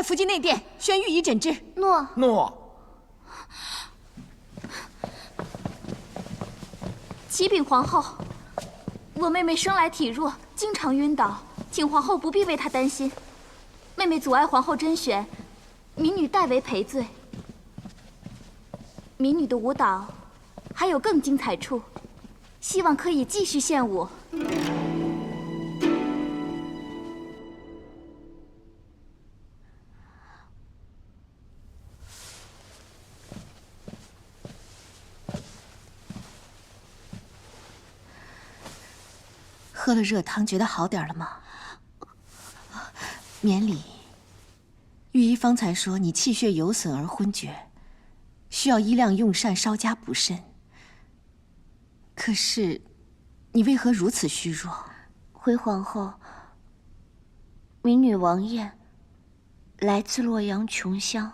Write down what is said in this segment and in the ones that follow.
扶进内殿，宣御医诊治。诺。诺。启禀皇后，我妹妹生来体弱，经常晕倒，请皇后不必为她担心。妹妹阻碍皇后甄选，民女代为赔罪。民女的舞蹈还有更精彩处，希望可以继续献舞。喝了热汤，觉得好点了吗？免礼。御医方才说你气血有损而昏厥，需要医量用膳，稍加补肾。可是，你为何如此虚弱？回皇后，民女王燕来自洛阳穷乡，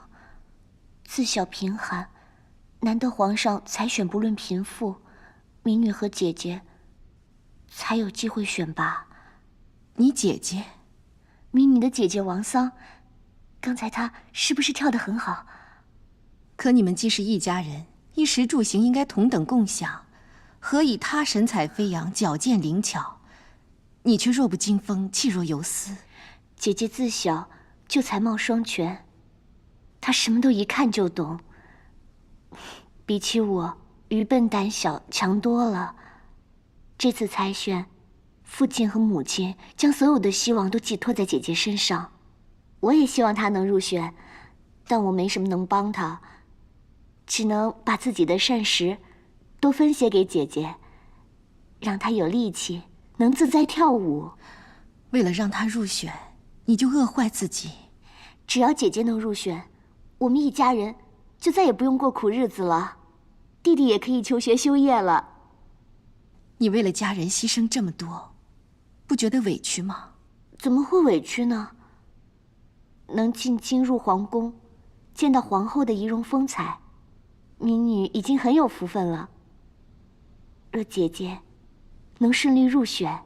自小贫寒，难得皇上采选不论贫富，民女和姐姐才有机会选拔。你姐姐？民女的姐姐王桑，刚才她是不是跳得很好？可你们既是一家人，衣食住行应该同等共享，何以她神采飞扬，矫健灵巧，你却弱不禁风，气若游丝？姐姐自小就才貌双全，她什么都一看就懂，比起我愚笨胆小强多了。这次采选，父亲和母亲将所有的希望都寄托在姐姐身上。我也希望她能入选，但我没什么能帮她，只能把自己的膳食都分些给姐姐，让她有力气，能自在跳舞。为了让她入选，你就饿坏自己？只要姐姐能入选，我们一家人就再也不用过苦日子了，弟弟也可以求学修业了。你为了家人牺牲这么多，不觉得委屈吗？怎么会委屈呢？能进京入皇宫，见到皇后的仪容风采，民女已经很有福分了。若姐姐能顺利入选，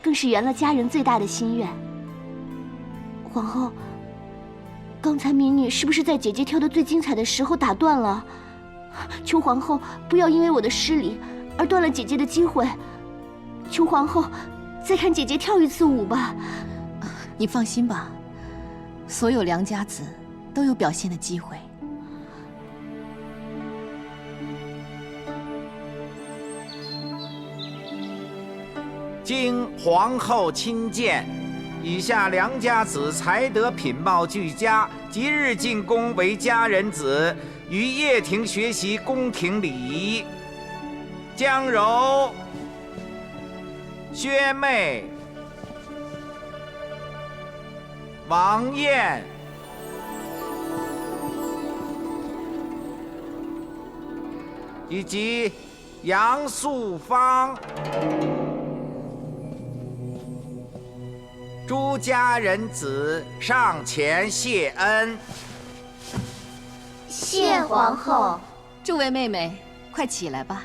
更是圆了家人最大的心愿。皇后，刚才民女是不是在姐姐跳得最精彩的时候打断了？求皇后不要因为我的失礼而断了姐姐的机会，求皇后再看姐姐跳一次舞吧。你放心吧，所有良家子都有表现的机会。经皇后亲见，以下良家子才德品貌俱佳，即日进宫为佳人子，于掖庭学习宫廷礼仪。江柔、薛妹、王燕、以及杨素芳诸家人子上前谢恩。谢皇后。诸位妹妹，快起来吧。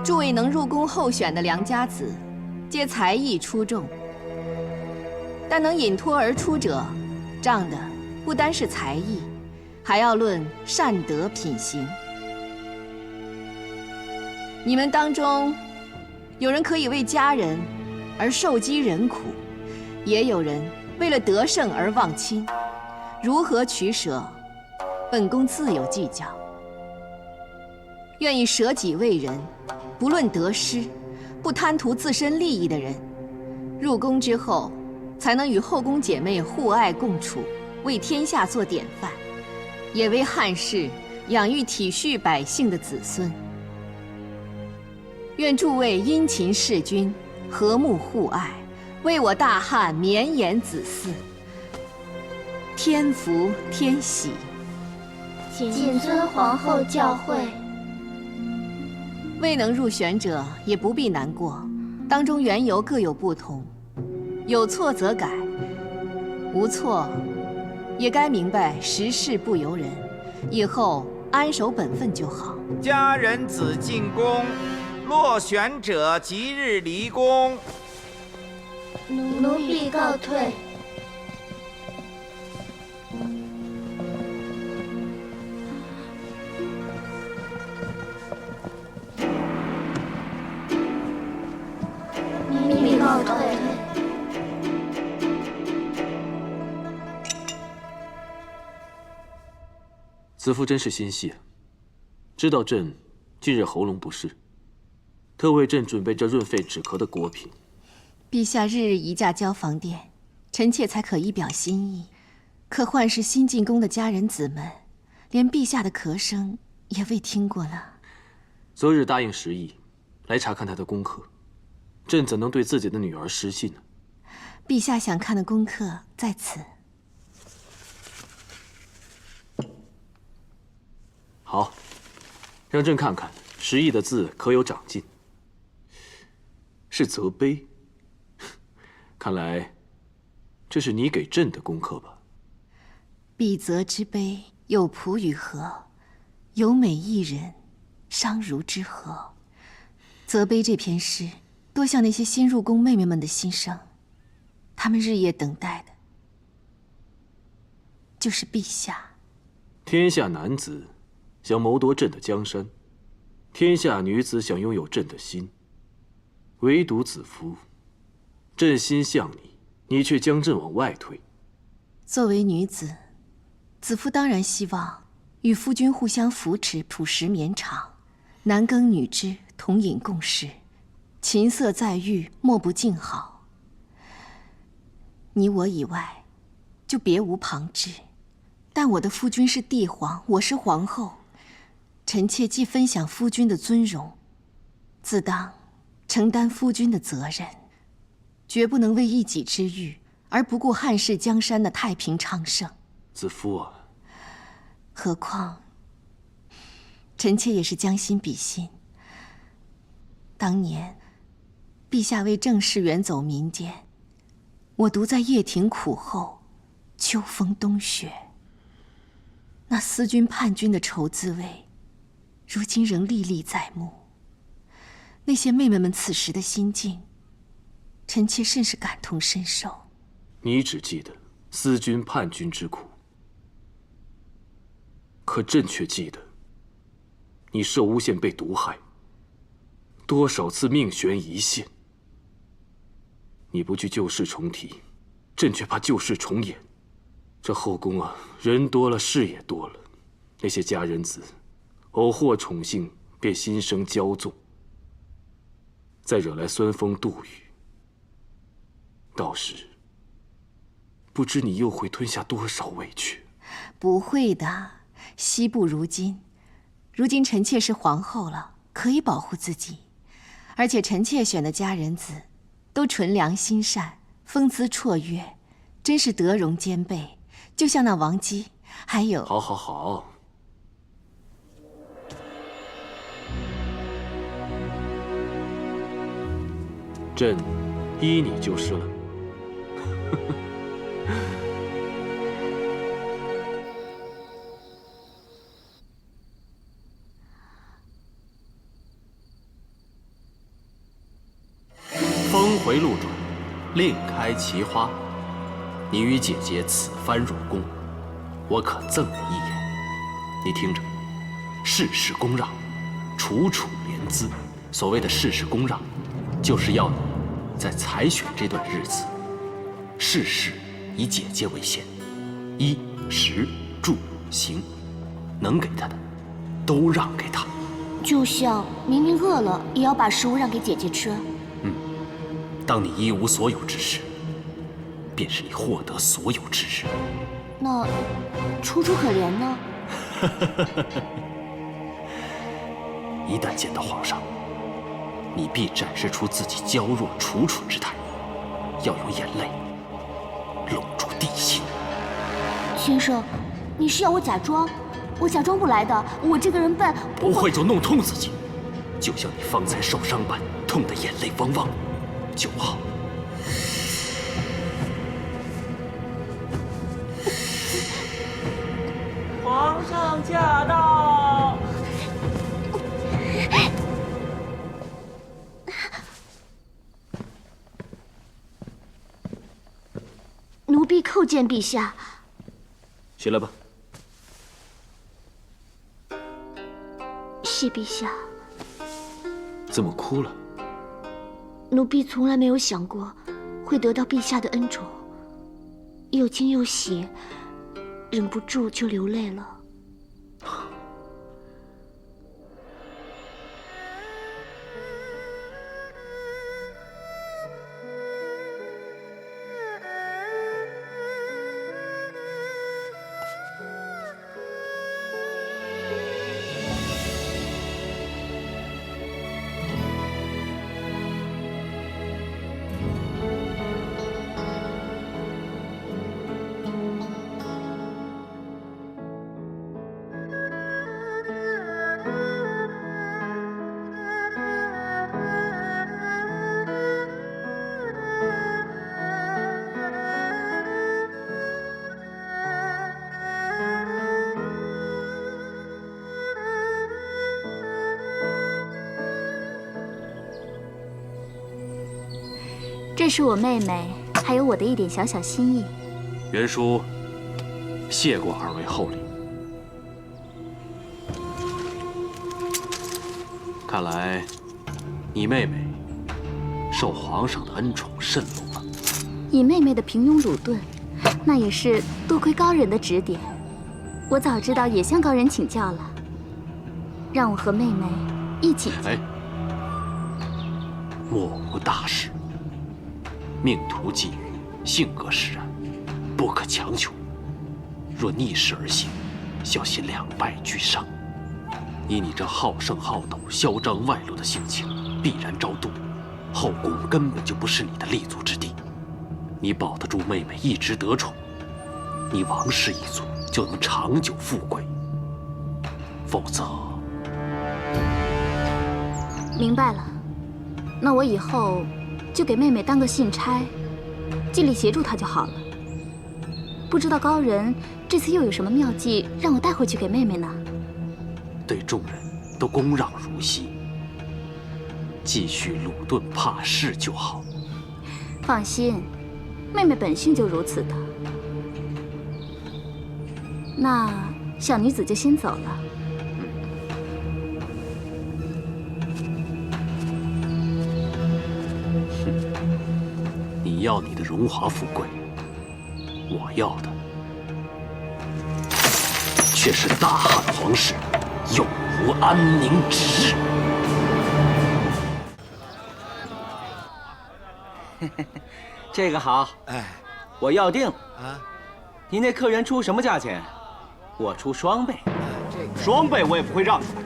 诸位能入宫候选的良家子，皆才艺出众，但能引脱而出者，仗的不单是才艺，还要论善德品行。你们当中，有人可以为家人而受饥忍苦，也有人为了得胜而忘亲。如何取舍，本宫自有计较。愿意舍己为人，不论得失，不贪图自身利益的人，入宫之后，才能与后宫姐妹互爱共处，为天下做典范，也为汉室养育体恤百姓的子孙。愿诸位殷勤事君，和睦互爱，为我大汉绵延子嗣，天福天喜。谨遵皇后教诲。未能入选者也不必难过，当中缘由各有不同，有错则改，无错也该明白时事不由人，以后安守本分就好。家人子进宫，落选者即日离宫。奴婢告退。奴婢告退。子夫真是心细，知道朕近日喉咙不适，特为朕准备这润肺止咳的果品。陛下日日移驾交房殿，臣妾才可一表心意。可患是新进宫的家人子们，连陛下的咳声也未听过呢。昨日答应10亿来查看他的功课，朕怎能对自己的女儿失信呢？陛下想看的功课在此。好，让朕看看10亿的字可有长进。是责碑，看来这是你给朕的功课吧？必责之碑，有仆与何？有美一人，商如之何？责碑这篇诗，多像那些新入宫妹妹们的心声，她们日夜等待的，就是陛下。天下男子想谋夺朕的江山，天下女子想拥有朕的心，唯独子夫，朕心向你，你却将朕往外推。作为女子，子夫当然希望与夫君互相扶持，朴实绵长，男耕女织，同饮共食，琴瑟在御，莫不静好。你我以外，就别无旁支。但我的夫君是帝皇，我是皇后，臣妾既分享夫君的尊荣，自当承担夫君的责任，绝不能为一己之欲而不顾汉室江山的太平昌盛。子夫啊，何况臣妾也是将心比心。当年陛下为政事远走民间，我独在掖庭苦候，秋风冬雪。那思君叛君的愁滋味，如今仍历历在目。那些妹妹们此时的心境，臣妾甚是感同身受。你只记得思君叛君之苦，可朕却记得你受诬陷被毒害，多少次命悬一线。你不惧旧事重提，朕却怕旧事重演。这后宫啊，人多了，事也多了，那些佳人子偶获宠幸，便心生骄纵，再惹来酸风度雨，到时不知你又会吞下多少委屈。不会的，昔不如今。如今臣妾是皇后了，可以保护自己。而且臣妾选的佳人子，都纯良心善，风姿绰约，真是德容兼备。就像那王姬，还有……好，好，好。朕依你就是了。峰回路转，另开奇花。你与姐姐此番入宫，我可赠你一言。你听着，事事公让，楚楚怜滋。所谓的事事公让，就是要你在采选这段日子，事事以姐姐为先，衣食住行，能给她的，都让给她。就像明明饿了，也要把食物让给姐姐吃。当你一无所有之时，便是你获得所有之日。那楚楚可怜呢？一旦见到皇上，你必展示出自己娇弱楚楚之态，要有眼泪笼住地心。先生，你是要我假装？我假装不来的。我这个人笨，不会就弄痛自己，就像你方才受伤般，痛得眼泪汪汪就好。皇上驾到！见陛下。起来吧。谢陛下。怎么哭了？奴婢从来没有想过会得到陛下的恩宠，又惊又喜，忍不住就流泪了。这是我妹妹，还有我的一点小小心意。袁叔，谢过二位厚礼。看来，你妹妹受皇上的恩宠甚隆了。以妹妹的平庸鲁钝，那也是多亏高人的指点。我早知道也向高人请教了，让我和妹妹一起。哎，莫无大事。命途际遇，性格使然，不可强求。若逆势而行，小心两败俱伤。以你这好胜好斗、嚣张外露的性情，必然招妒。后宫根本就不是你的立足之地。你保得住妹妹一直得宠，你王氏一族就能长久富贵。否则，明白了。那我以后就给妹妹当个信差，尽力协助她就好了。不知道高人这次又有什么妙计让我带回去给妹妹呢？对众人都恭让如昔，继续鲁钝怕事就好。放心，妹妹本性就如此的。那小女子就先走了。你要你的荣华富贵，我要的却是大汉皇室永无安宁之日。这个好，哎，我要定啊，你那客人出什么价钱，我出双倍，这个双倍我也不会让出来。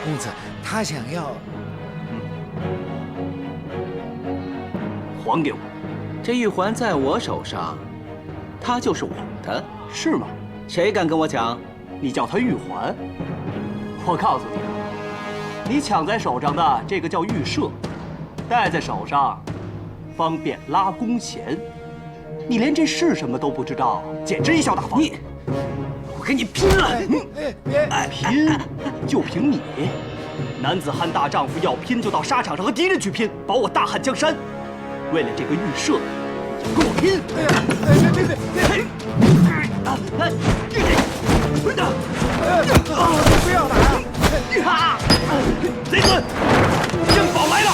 公子他想要，还给我！这玉环在我手上，它就是我的，是吗？谁敢跟我抢？你叫它玉环，我告诉你啊，你抢在手上的这个叫玉舍，戴在手上，方便拉弓弦。你连这是什么都不知道，简直贻笑大方！我跟你拼了！拼就凭你！男子汉大丈夫要拼就到沙场上和敌人去拼，保我大汉江山。为了这个玉舍，你跟我拼！哎呀，别！不要打！贼孙，珍宝来了！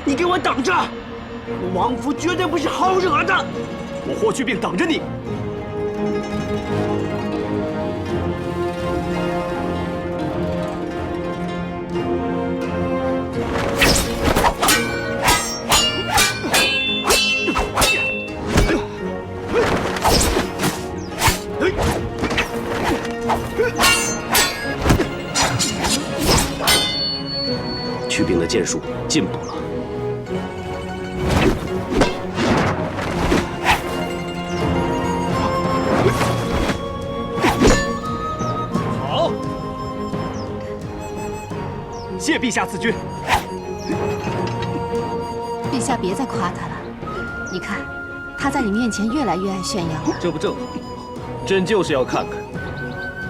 你给我等着！王府绝对不是好惹的！我霍去病等着你。去病的剑术进步了。好，谢陛下赐军。陛下别再夸他了，你看，他在你面前越来越爱炫耀。这不正好？朕就是要看看，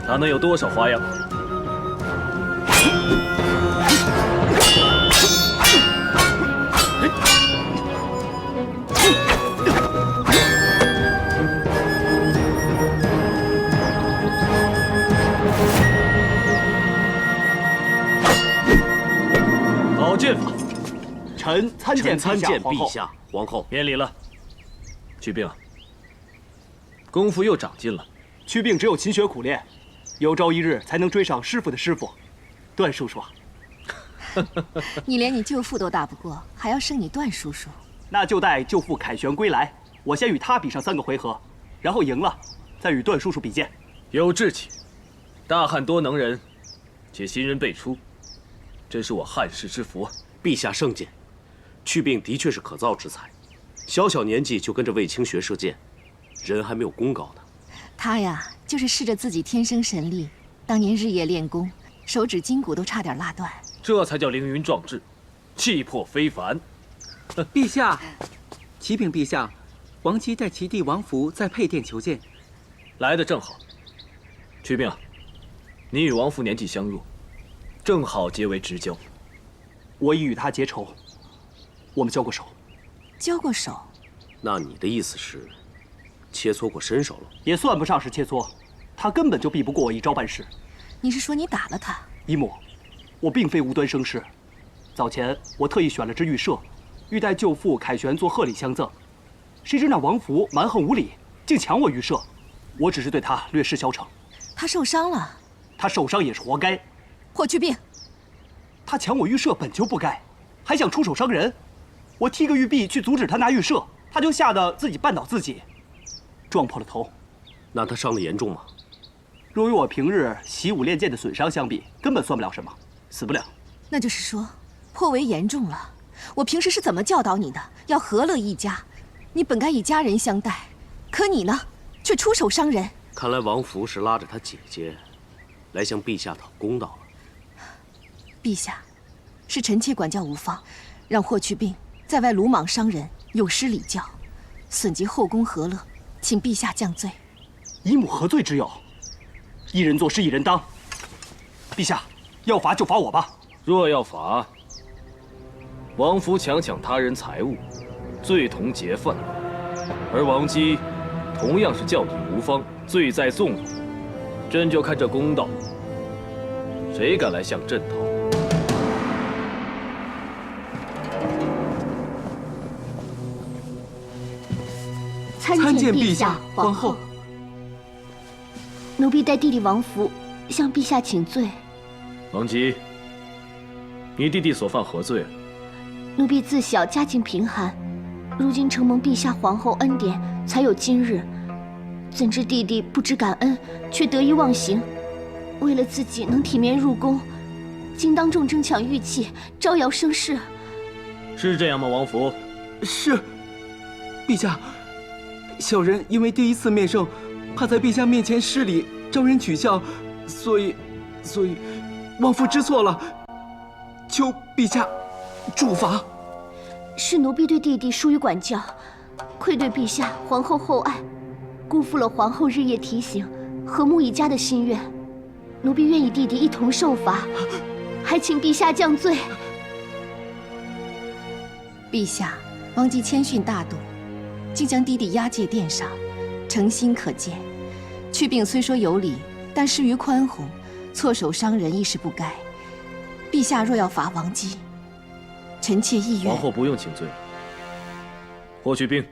他能有多少花样？好剑法！臣参见陛下、皇后。免礼了。祛病，功夫又长进了。祛病只有勤学苦练，有朝一日才能追上师傅的师傅，段叔叔。你连你舅父都打不过，还要胜你段叔叔？那就待舅父凯旋归来，我先与他比上3个回合，然后赢了，再与段叔叔比剑。有志气，大汉多能人，且新人辈出，真是我汉室之福。陛下圣鉴，祛病的确是可造之才，小小年纪就跟着卫青学射箭，人还没有功高呢。他呀，就是恃着自己天生神力，当年日夜练功，手指筋骨都差点拉断。这才叫凌云壮志，气魄非凡。陛下，启禀陛下，王姬带其弟王福在配殿求见。来得正好。祛病，你与王福年纪相若，正好结为知交。我已与他结仇，我们交过手。交过手？那你的意思是，切磋过身手了？也算不上是切磋，他根本就比不过我一招半式。你是说你打了他？姨母，我并非无端生事。早前我特意选了只玉舍，欲待舅父凯旋做贺礼相赠，谁知那王福蛮横无理，竟抢我玉舍。我只是对他略施小惩。他受伤了？他受伤也是活该。霍去病，他抢我玉舍本就不该，还想出手伤人。我踢个玉璧去阻止他拿玉舍，他就吓得自己绊倒自己，撞破了头。那他伤得严重吗？若与我平日习武练剑的损伤相比，根本算不了什么，死不了。那就是说，颇为严重了。我平时是怎么教导你的？要和乐一家，你本该以家人相待，可你呢，却出手伤人。看来王福是拉着他姐姐来向陛下讨公道了。陛下，是臣妾管教无方，让霍去病在外鲁莽伤人，有失礼教，损及后宫和乐，请陛下降罪。姨母何罪之有？一人做事一人当。陛下，要罚就罚我吧。若要罚，王福强抢他人财物，罪同劫犯；而王姬同样是教体无方，罪在纵容。朕就看这公道，谁敢来向朕讨？参见陛下、皇后。奴婢代弟弟王福向陛下请罪。王姬，你弟弟所犯何罪？奴婢自小家境贫寒，如今承蒙陛下、皇后恩典，才有今日。怎知弟弟不知感恩，却得意忘形，为了自己能体面入宫，竟当众争抢玉器，招摇生事。是这样吗，王福？是，陛下，小人因为第一次面圣，怕在陛下面前失礼，招人取笑，所以，王福知错了，求陛下处罚。是奴婢对弟弟疏于管教，愧对陛下、皇后厚爱，辜负了皇后日夜提醒、和睦一家的心愿。奴婢愿与弟弟一同受罚，还请陛下降罪。陛下，王姬谦逊大度，竟将弟弟押解殿上，诚心可见。祛病虽说有理，但失于宽宏，错手伤人亦是不该。陛下若要罚王姬，臣妾意愿。皇后不用请罪了。霍去病，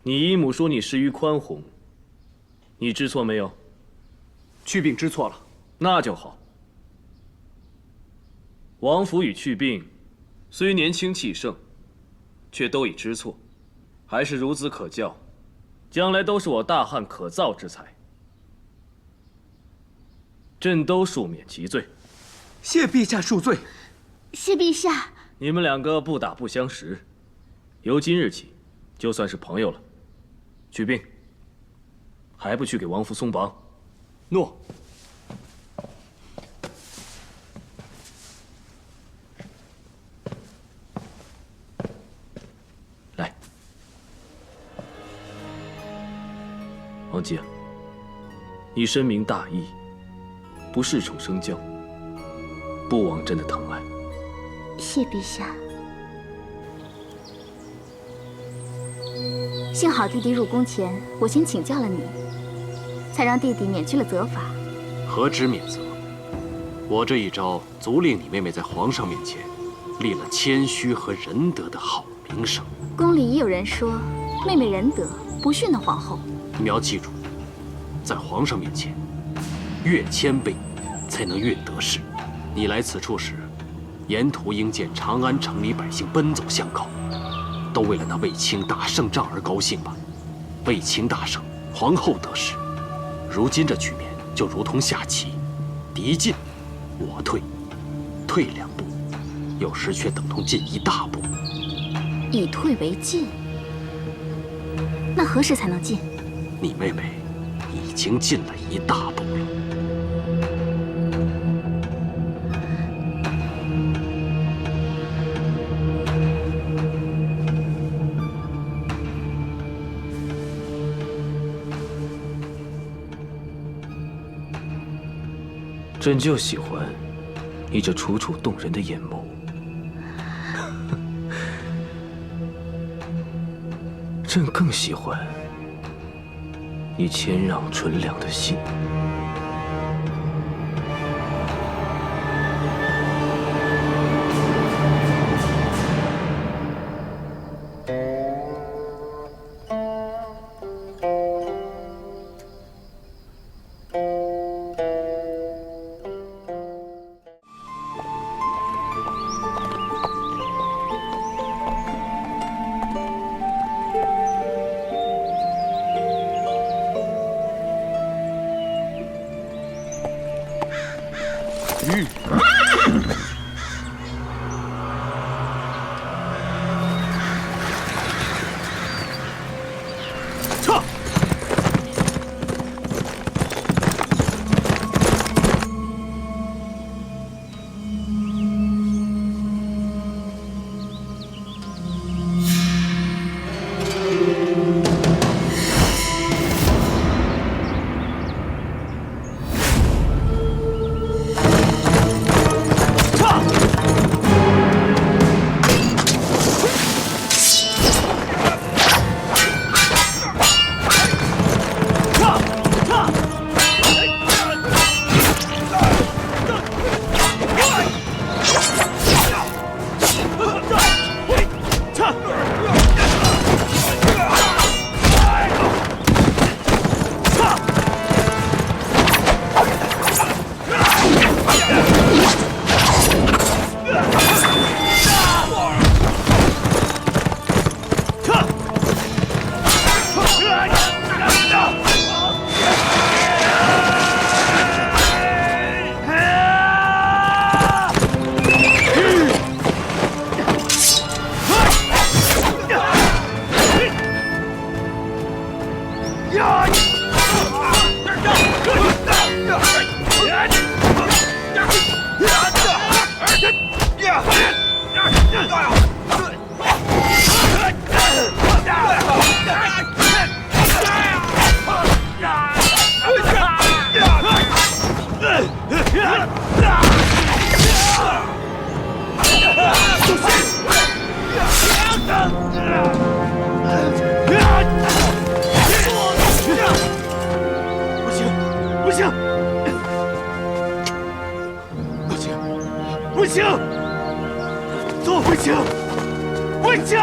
你姨母说你失于宽宏，你知错没有？祛病知错了。那就好。王福与祛病虽年轻气盛，却都已知错，还是孺子可教，将来都是我大汉可造之才。朕都恕免其罪。谢陛下恕罪。谢陛下。你们两个不打不相识，由今日起，就算是朋友了。祛病，还不去给王福松绑？诺。来，王姬啊，你深明大义，不恃宠生骄，不枉朕的疼爱。谢陛下。幸好弟弟入宫前，我先请教了你，才让弟弟免去了责罚。何止免责，我这一招足令你妹妹在皇上面前立了谦虚和仁德的好名声。宫里也有人说，妹妹仁德，不逊的皇后。你要记住，在皇上面前，越谦卑，才能越得势。你来此处时，沿途应见长安城里百姓奔走相告，都为了那卫青打胜仗而高兴吧？卫青大胜，皇后得势。如今这局面就如同下棋，敌进我退，退2步，有时却等同进1大步。以退为进，那何时才能进？你妹妹已经进了1大步了。朕就喜欢你这楚楚动人的眼眸。朕更喜欢你谦让纯良的心。不行，都不行，不行！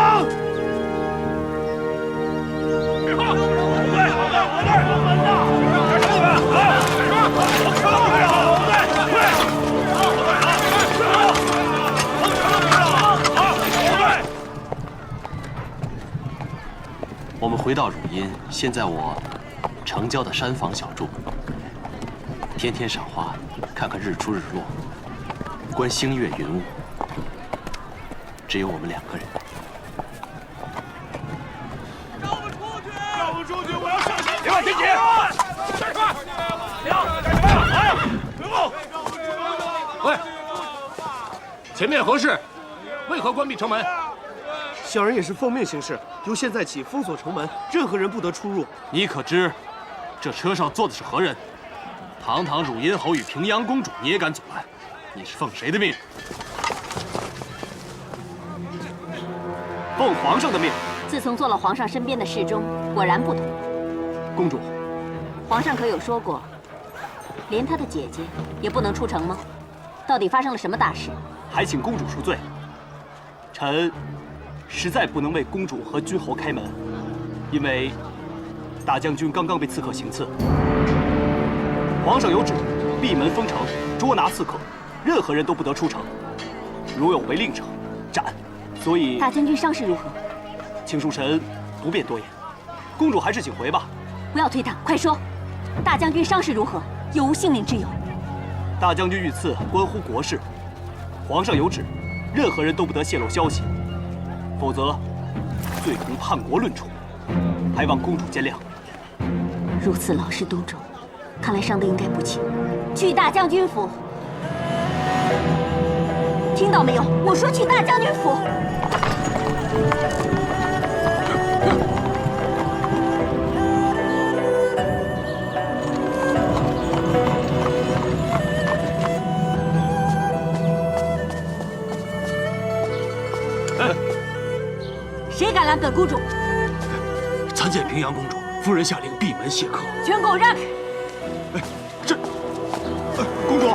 我们回到汝阴，先在我城郊的山房小住，天天赏花，看看日出日落，观星月云雾。只有我们2个人。让我们出去！让我们出去！我要上山！别往前挤！站住！喂，前面何事？为何关闭城门？小人也是奉命行事，由现在起封锁城门，任何人不得出入。你可知，这车上坐的是何人？堂堂汝阴侯与平阳公主，你也敢阻拦？你是奉谁的命？奉皇上的命。自从做了皇上身边的侍中，果然不同。公主，皇上可有说过，连他的姐姐也不能出城吗？到底发生了什么大事？还请公主恕罪。臣实在不能为公主和君侯开门，因为大将军刚刚被刺客行刺。皇上有旨，闭门封城，捉拿刺客，任何人都不得出城。如有违令者，斩。所以大将军伤势如何？请恕臣不便多言。公主还是请回吧。不要推搪，快说！大将军伤势如何？有无性命之忧？大将军遇刺，关乎国事，皇上有旨，任何人都不得泄露消息，否则罪同叛国论处，还望公主见谅。如此劳师动众，看来伤得应该不轻。去大将军府，听到没有？我说去大将军府。谁敢拦本公主？参见平阳公主，夫人下令闭门谢客。全给我让开！公主，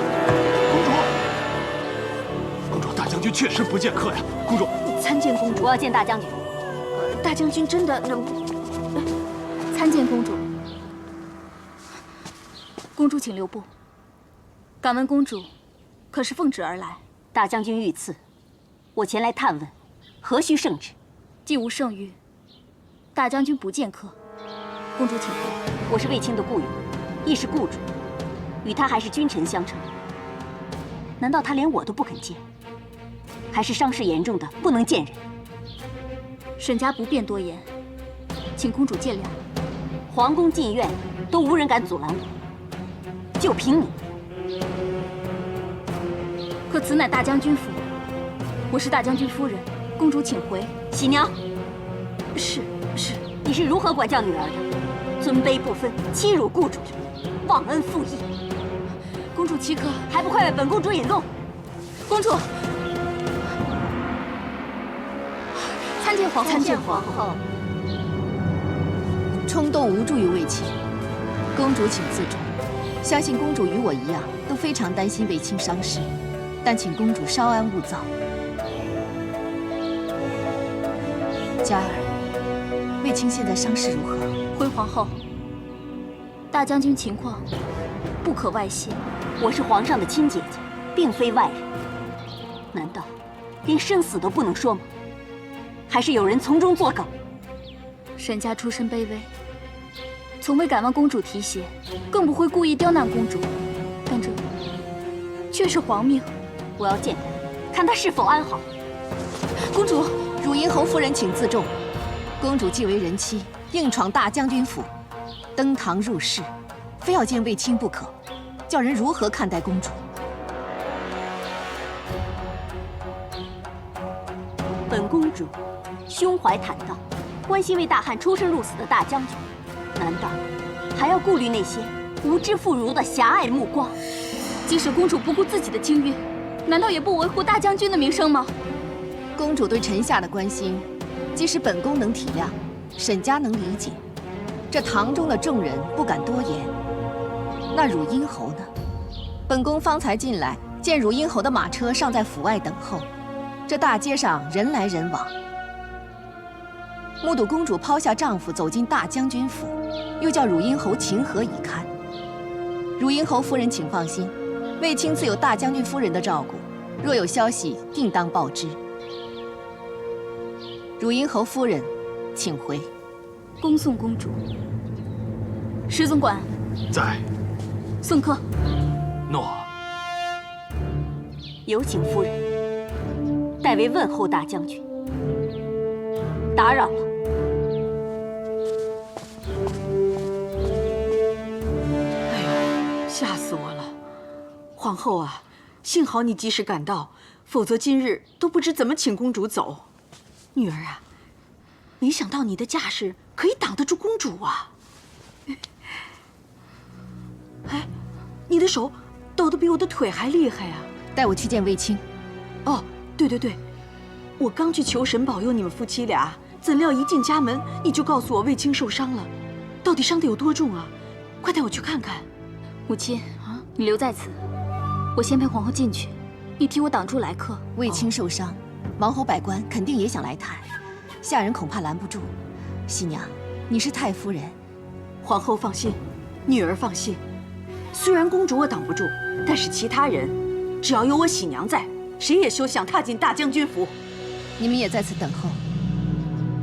公主，大将军确实不见客呀。公主，参见公主。我要见大将军。大将军真的能？参见公主。公主请留步。敢问公主，可是奉旨而来？大将军遇刺，我前来探问，何须圣旨？既无圣谕，大将军不见客。公主请回。我是卫青的雇佣，亦是雇主，与他还是君臣相称。难道他连我都不肯见？还是伤势严重的不能见人？沈家不便多言，请公主见谅。皇宫禁苑都无人敢阻拦我，就凭你？可此乃大将军府，我是大将军夫人，公主请回。喜娘，是，你是如何管教女儿的？尊卑不分，欺辱雇主，忘恩负义。公主岂可？还不快为本公主引路！公主，参见皇后。参见皇后。冲动无助于卫青，公主请自重。相信公主与我一样，都非常担心卫青伤势，但请公主稍安勿躁。嘉儿，卫青现在伤势如何？回皇后，大将军情况不可外泄。我是皇上的亲姐姐，并非外人。难道连生死都不能说吗？还是有人从中作梗？沈家出身卑微，从未敢望公主提携，更不会故意刁难公主。但这却是皇命。我要见他，看他是否安好。公主，汝阴侯夫人请自重。公主既为人妻，硬闯大将军府，登堂入室，非要见卫青不可，叫人如何看待公主？本公主胸怀坦荡，关心为大汉出生入死的大将军，难道还要顾虑那些无知妇孺的狭隘目光？即使公主不顾自己的清誉，难道也不维护大将军的名声吗？公主对臣下的关心，即使本宫能体谅，沈家能理解，这堂中的众人不敢多言。那汝阴侯呢？本宫方才进来，见汝阴侯的马车尚在府外等候，这大街上人来人往。目睹公主抛下丈夫走进大将军府，又叫汝阴侯情何以堪？汝阴侯夫人请放心，卫青自有大将军夫人的照顾，若有消息定当报知。汝阴侯夫人，请回。恭送公主。石总管在。送客。诺。有请夫人，代为问候大将军。打扰了。哎呦，吓死我了！皇后啊，幸好你及时赶到，否则今日都不知怎么请公主走。女儿啊，没想到你的架势可以挡得住公主啊！哎，你的手抖得比我的腿还厉害啊！带我去见卫青。哦，对对对，我刚去求神保佑你们夫妻俩，怎料一进家门，你就告诉我卫青受伤了，到底伤得有多重啊？快带我去看看。母亲啊，你留在此，我先陪皇后进去，你替我挡住来客。卫青受伤，王侯百官肯定也想来探，下人恐怕拦不住。喜娘，你是太夫人，皇后放心，女儿放心。虽然公主我挡不住，但是其他人，只要有我喜娘在，谁也休想踏进大将军府。你们也在此等候。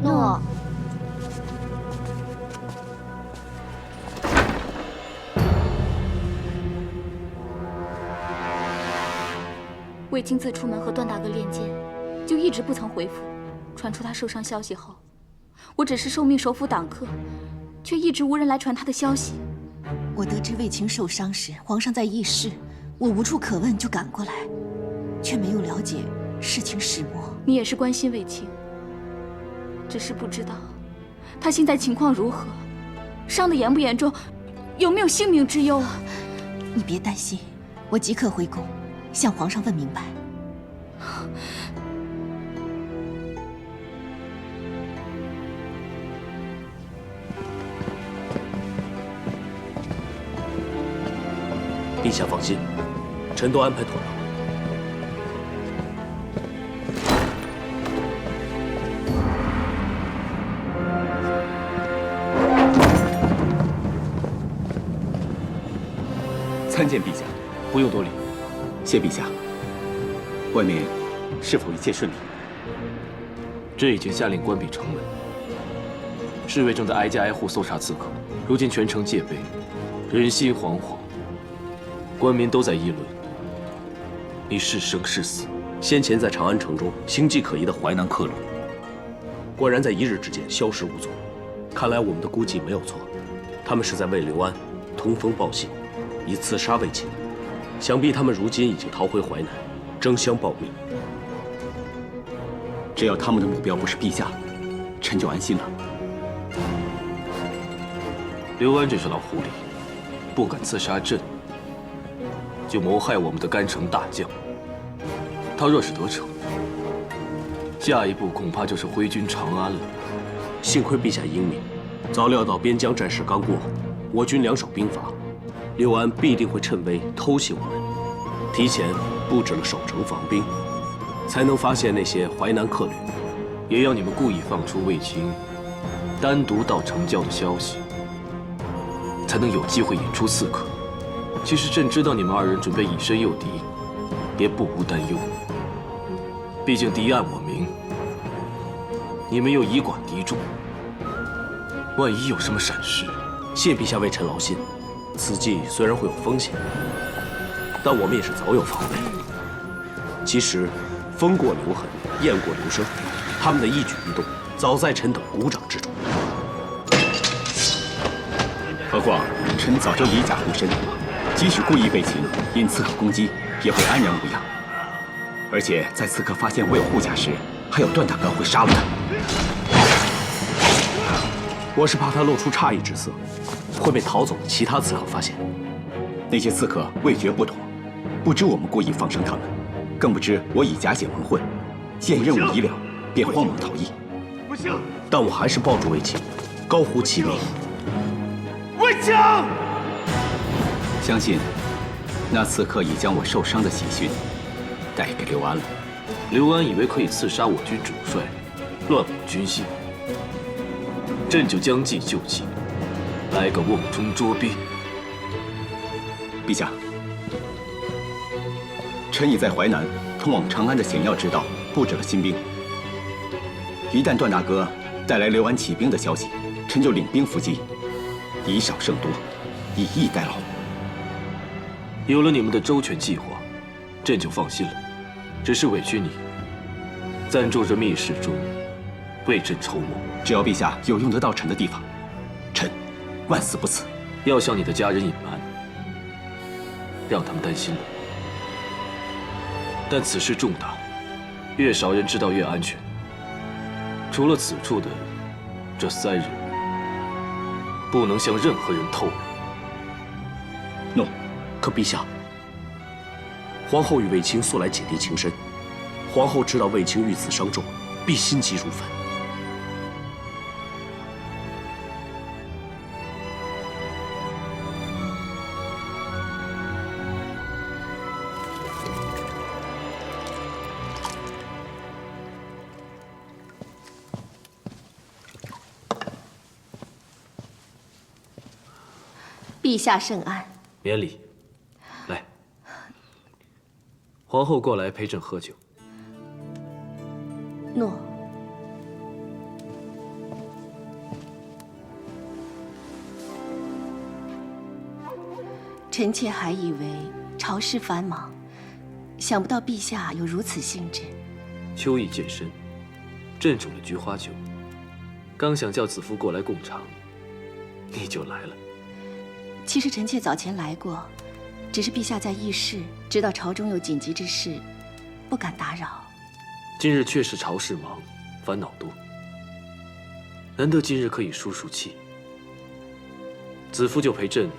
诺。卫青自出门和段大哥练剑，就一直不曾回府。传出他受伤消息后，我只是受命守府挡客，却一直无人来传他的消息。我得知卫青受伤时，皇上在议事，我无处可问，就赶过来，却没有了解事情始末。你也是关心卫青，只是不知道他现在情况如何，伤得严不严重，有没有性命之忧啊？你别担心，我即刻回宫，向皇上问明白。陛下放心，臣都安排妥当。参见陛下。不用多礼。谢陛下。外面是否一切顺利？朕已经下令关闭城门，侍卫正在挨家挨户搜查刺客，如今全城戒备，人心惶惶。官民都在议论你是生是死。先前在长安城中形迹可疑的淮南客旅，果然在一日之间消失无踪。看来我们的估计没有错，他们是在为刘安通风报信，以刺杀卫青。想必他们如今已经逃回淮南，争相报密。只要他们的目标不是陛下，臣就安心了。刘安这是老狐狸，不敢刺杀朕，就谋害我们的甘城大将。他若是得逞，下一步恐怕就是挥军长安了。幸亏陛下英明，早料到边疆战事刚过，我军两手兵乏，刘安必定会趁危偷袭我们，提前布置了守城防兵，才能发现那些淮南客旅。也要你们故意放出卫青单独到城郊的消息，才能有机会引出刺客。其实朕知道你们二人准备以身诱敌，也不无担忧。毕竟敌暗我明，你们又以寡敌众，万一有什么闪失，谢陛下为臣劳心。此计虽然会有风险，但我们也是早有防备。其实，风过留痕，雁过留声，他们的一举一动，早在臣等鼓掌之中。何况臣早就以甲护身，即使故意被擒，因刺客攻击，也会安然无恙。而且在刺客发现我有护甲时，还有段大哥会杀了他。我是怕他露出诧异之色，会被逃走的其他刺客发现。那些刺客味觉不妥，不知我们故意放生他们，更不知我以假解蒙混，见任务已了，便慌忙逃逸。不行！但我还是抱住卫青，高呼其名。卫青！相信那刺客已将我受伤的喜讯带给刘安了。刘安以为可以刺杀我军主帅，乱我军心，朕就将计就计，来个瓮中捉鳖。陛下，臣已在淮南通往长安的险要之道布置了新兵。一旦段大哥带来刘安起兵的消息，臣就领兵伏击，以少胜多，以逸待劳。有了你们的周全计划，朕就放心了。只是委屈你，暂住这密室中，为朕筹谋。只要陛下有用得到臣的地方，臣万死不辞。要向你的家人隐瞒，让他们担心了。但此事重大，越少人知道越安全。除了此处的这3人，不能向任何人透露。诺，可陛下，皇后与卫青素来姐弟情深，皇后知道卫青遇刺伤重，必心急如焚。陛下圣安。免礼。来，皇后过来陪朕喝酒。诺。臣妾还以为朝事繁忙，想不到陛下有如此兴致。秋意渐深，朕煮了菊花酒，刚想叫子夫过来共尝，你就来了。其实臣妾早前来过，只是陛下在议事，知道朝中有紧急之事，不敢打扰。今日确实朝事忙，烦恼多，难得今日可以舒舒气。子夫就陪朕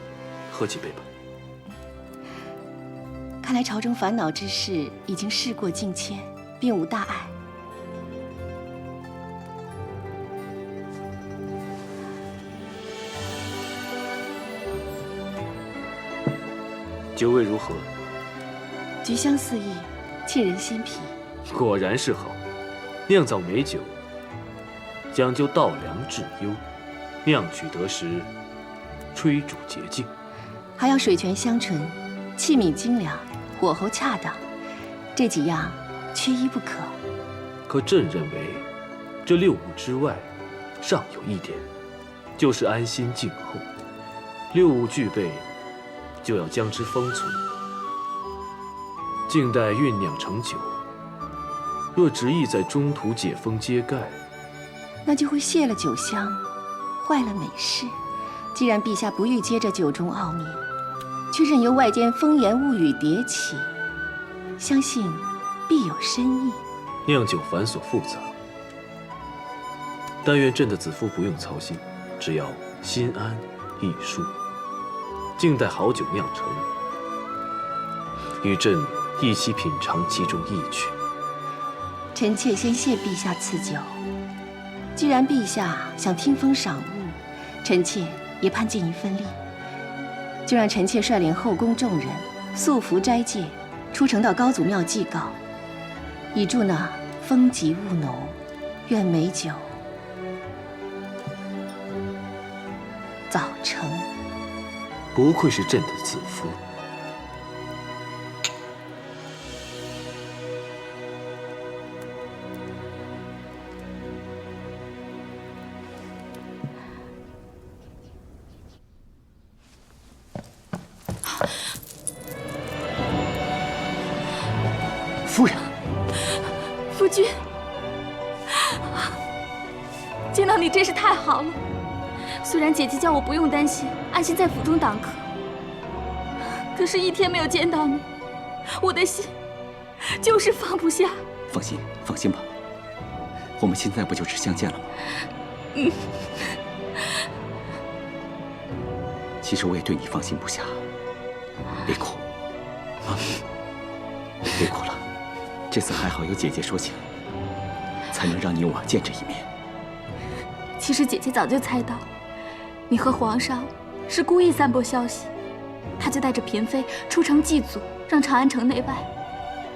喝几杯吧。看来朝中烦恼之事已经事过境迁，并无大碍。酒味如何？菊香四溢，沁人心脾。果然是好。酿造美酒，讲究稻粱制优，酿取得时，吹煮洁净，还要水泉香醇，器皿精良，火候恰当，这几样缺一不可。可朕认为，这6物之外，尚有一点，就是安心静候。6物具备，就要将之封存，静待酝酿成酒。若执意在中途解封揭盖，那就会泄了酒香，坏了美事。既然陛下不欲接这酒中奥秘，却任由外间风言物语迭起，相信必有深意。酿酒繁琐复杂，但愿朕的子夫不用操心，只要心安意舒，静待好酒酿成，与朕一起品尝其中意趣。臣妾先谢陛下赐酒。既然陛下想听风赏物，臣妾也盼尽一份力。就让臣妾率领后宫众人素服斋戒，出城到高祖庙祭告，以助那风急雾浓，愿美酒早成。不愧是朕的子夫。夫人，夫君，见到你真是太好了。虽然姐姐叫我不用担心，安心在府中当客，可是一天没有见到你，我的心就是放不下。放心吧，我们现在不就是相见了吗？其实我也对你放心不下。别哭，啊，别哭了。这次还好有姐姐说情，才能让你我见这一面。其实姐姐早就猜到，你和皇上是故意散播消息，她就带着嫔妃出城祭祖，让长安城内外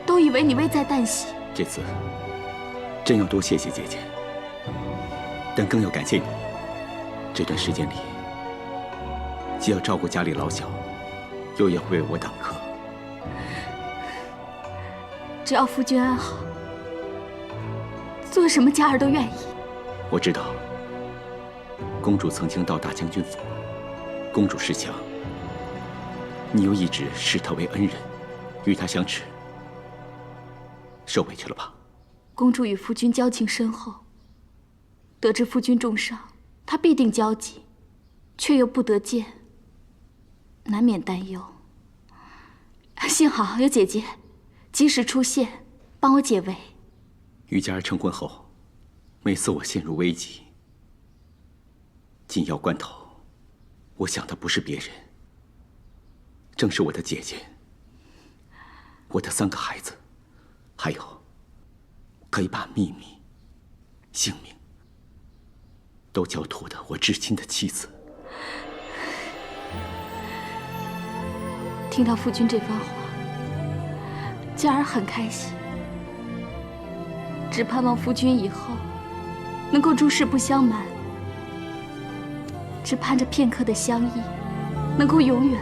都以为你危在旦夕。这次真要多谢谢姐姐，但更要感谢你。这段时间里，既要照顾家里老小，又要为我挡客。只要夫君安好，做什么佳儿都愿意。我知道，公主曾经到大将军府，公主恃强，你又一直视她为恩人，与她相持，受委屈了吧？公主与夫君交情深厚，得知夫君重伤，她必定焦急，却又不得见，难免担忧。幸好有姐姐及时出现，帮我解围。与佳儿成婚后，每次我陷入危机，紧要关头，我想的不是别人，正是我的姐姐，我的3个孩子，还有可以把秘密、性命都交托的我至亲的妻子。听到夫君这番话，佳儿很开心。只盼望夫君以后能够诸事不相瞒，只盼着片刻的相依能够永远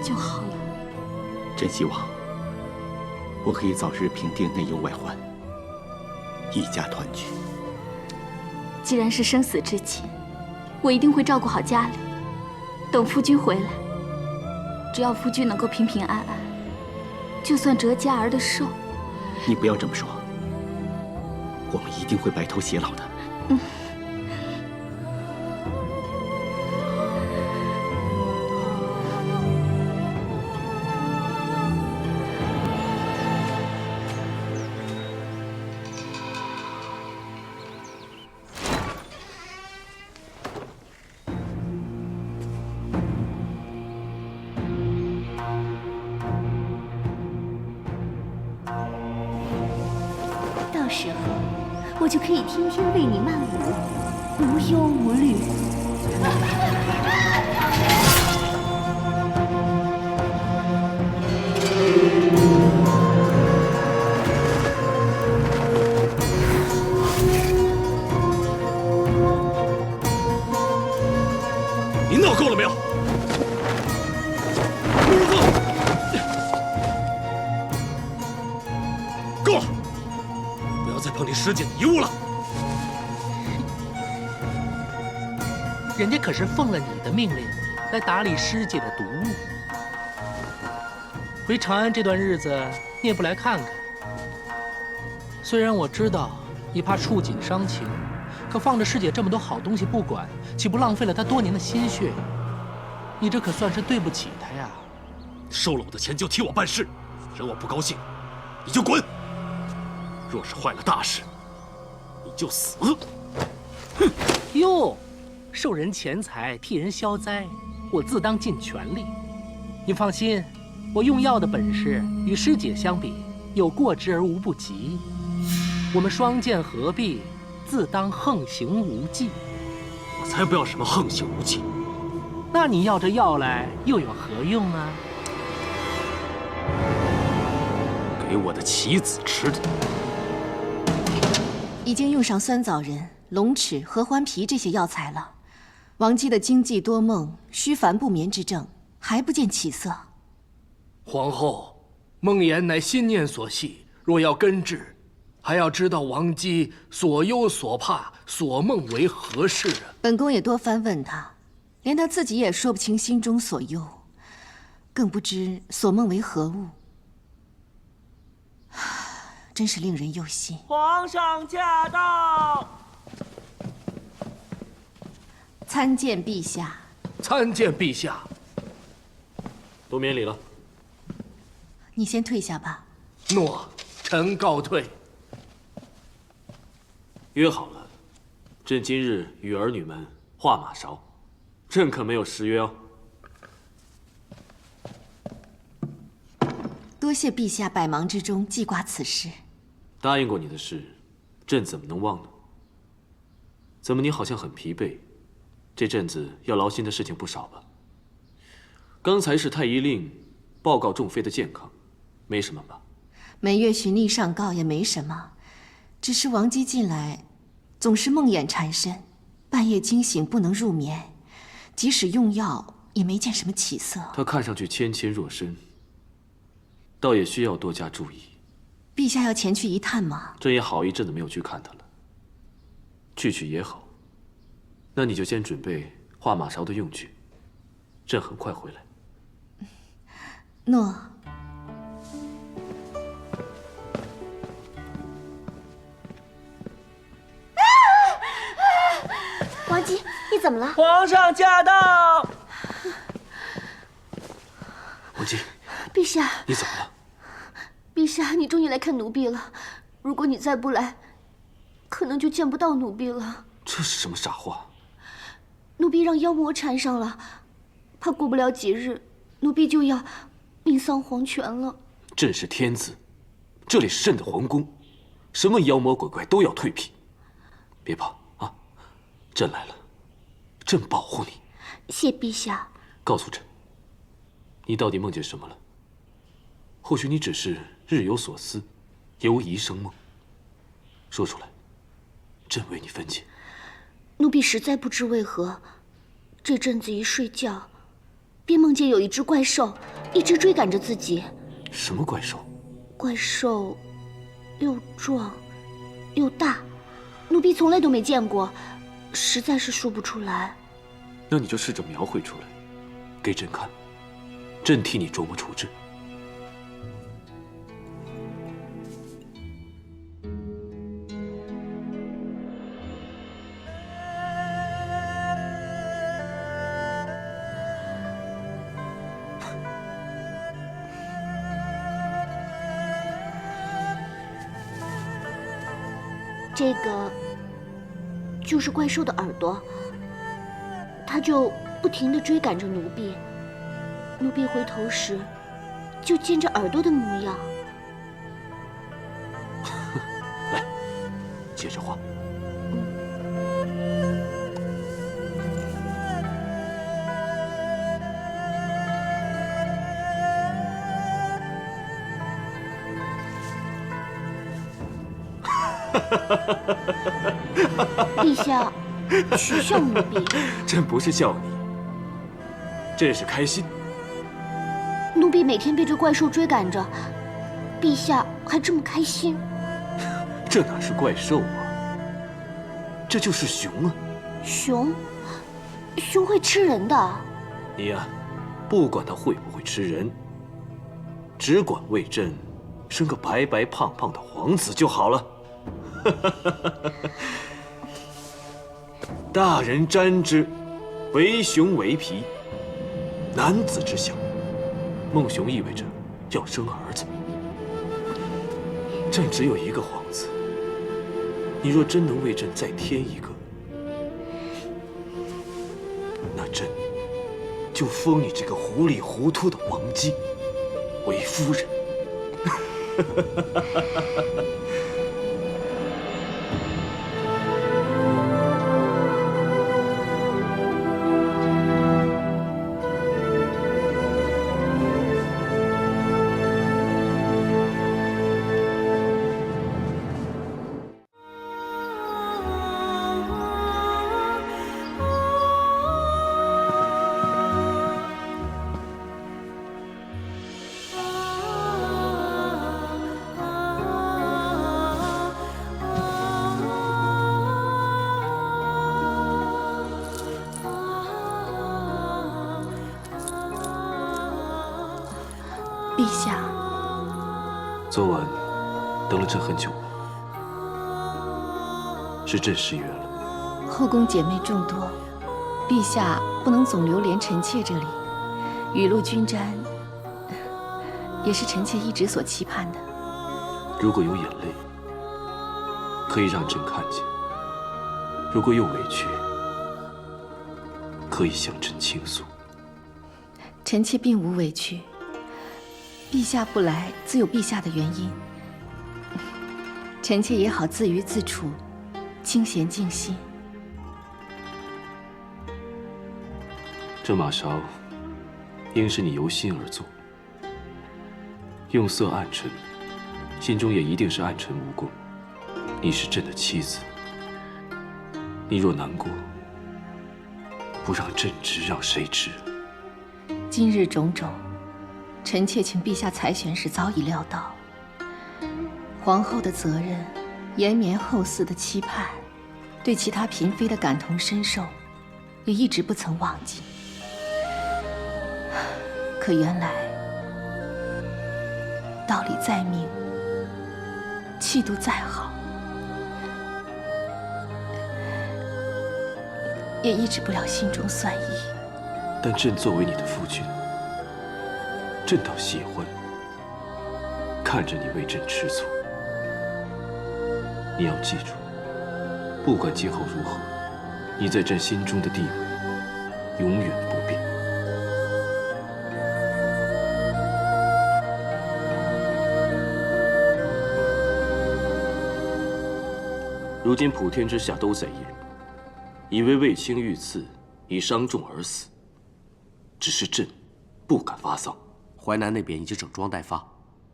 就好了。真希望我可以早日平定内忧外患，一家团聚。既然是生死之亲，我一定会照顾好家里。等夫君回来，只要夫君能够平平安安，就算折佳儿的寿。你不要这么说，我们一定会白头偕老的。到时候我就可以天天为你漫舞，无忧无虑。你闹够了没有？够了！不要再碰你师姐的遗物了。人家可是奉了你的命令来打理师姐的毒物。回长安这段日子，你也不来看看。虽然我知道你怕触景伤情，可放着师姐这么多好东西不管，岂不浪费了她多年的心血？你这可算是对不起她呀！收了我的钱就替我办事，惹我不高兴，你就滚！若是坏了大事，你就死！哼！哟，受人钱财，替人消灾，我自当尽全力。你放心，我用药的本事与师姐相比，有过之而无不及。我们双剑合璧，自当横行无忌。我才不要什么横行无忌！那你要这药来又有何用啊？给我的棋子吃的。已经用上酸枣仁、龙齿、合欢皮这些药材了。王姬的惊悸多梦、虚烦不眠之症还不见起色。皇后，梦魇乃心念所系，若要根治，还要知道王姬所忧所怕、所梦为何事啊？本宫也多番问他，连他自己也说不清心中所忧，更不知所梦为何物。真是令人忧心。皇上驾到！参见陛下。参见陛下。都免礼了。你先退下吧。诺，臣告退。约好了，朕今日与儿女们画马勺，朕可没有失约哦。多谢陛下百忙之中记挂此事。答应过你的事，朕怎么能忘呢？怎么你好像很疲惫？这阵子要劳心的事情不少吧？刚才是太医令报告众妃的健康，没什么吧？每月循例上告也没什么，只是王姬近来总是梦魇缠身，半夜惊醒不能入眠，即使用药也没见什么起色。她看上去纤纤弱身，倒也需要多加注意。陛下要前去一探吗？朕也好一阵子没有去看她了。去也好，那你就先准备画马勺的用具，朕很快回来。诺。王姬，你怎么了？皇上驾到！王姬，陛下，你怎么了？陛下，你终于来看奴婢了。如果你再不来，可能就见不到奴婢了。这是什么傻话？奴婢让妖魔缠上了，怕过不了几日奴婢就要命丧黄泉了。朕是天子，这里是朕的皇宫，什么妖魔鬼怪都要退避。别怕啊，朕来了，朕保护你。谢陛下。告诉朕，你到底梦见什么了？或许你只是日有所思，犹疑生梦。说出来，朕为你分解。奴婢实在不知为何，这阵子一睡觉，便梦见有一只怪兽一直追赶着自己。什么怪兽？怪兽又壮又大，奴婢从来都没见过，实在是说不出来。那你就试着描绘出来，给朕看，朕替你琢磨处置。这个就是怪兽的耳朵，它就不停地追赶着奴婢。奴婢回头时，就见着耳朵的模样。来，接着画。陛下，取笑奴婢。朕不是笑你，朕是开心。奴婢每天被这怪兽追赶着，陛下还这么开心？这哪是怪兽啊，这就是熊啊！熊会吃人的。你呀，不管它会不会吃人，只管为朕生个白白胖胖的皇子就好了。大人瞻之，为熊为皮，男子之相。梦熊意味着要生儿子。朕只有一个皇子，你若真能为朕再添一个，那朕就封你这个糊里糊涂的王姬为夫人。陛下，昨晚等了朕很久了，是朕失约了。后宫姐妹众多，陛下不能总留连臣妾这里，雨露均沾，也是臣妾一直所期盼的。如果有眼泪，可以让朕看见；如果有委屈，可以向朕倾诉。臣妾并无委屈。陛下不来，自有陛下的原因。臣妾也好自娱自处，清闲静心。这马勺应是你由心而作，用色暗沉，心中也一定是暗沉无功。你是朕的妻子，你若难过，不让朕知，让谁知？今日种种，臣妾请陛下裁选时早已料到。皇后的责任，延绵后嗣的期盼，对其他嫔妃的感同身受，也一直不曾忘记。可原来，道理再明，气度再好，也抑制不了心中酸意。但朕作为你的夫君，朕倒喜欢看着你为朕吃醋。你要记住，不管今后如何，你在朕心中的地位永远不变。如今普天之下都在议论，以为卫青遇刺已伤重而死，只是朕不敢发丧。淮南那边已经整装待发，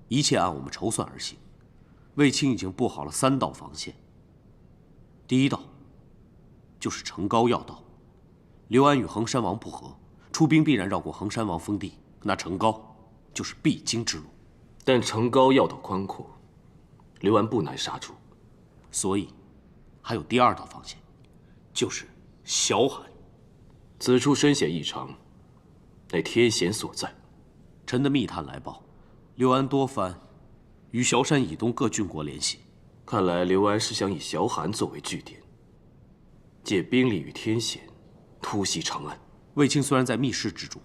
一切按我们筹算而行。卫青已经布好了3道防线。第一道就是城高要道，刘安与衡山王不和，出兵必然绕过衡山王封地，那城高就是必经之路。但城高要道宽阔，刘安不难杀出，所以还有第2道防线，就是小罕。此处深险异常，乃天险所在。臣的密探来报，刘安多番与崤山以东各郡国联系，看来刘安是想以崤函作为据点，借兵力与天险突袭长安。卫青虽然在密室之中，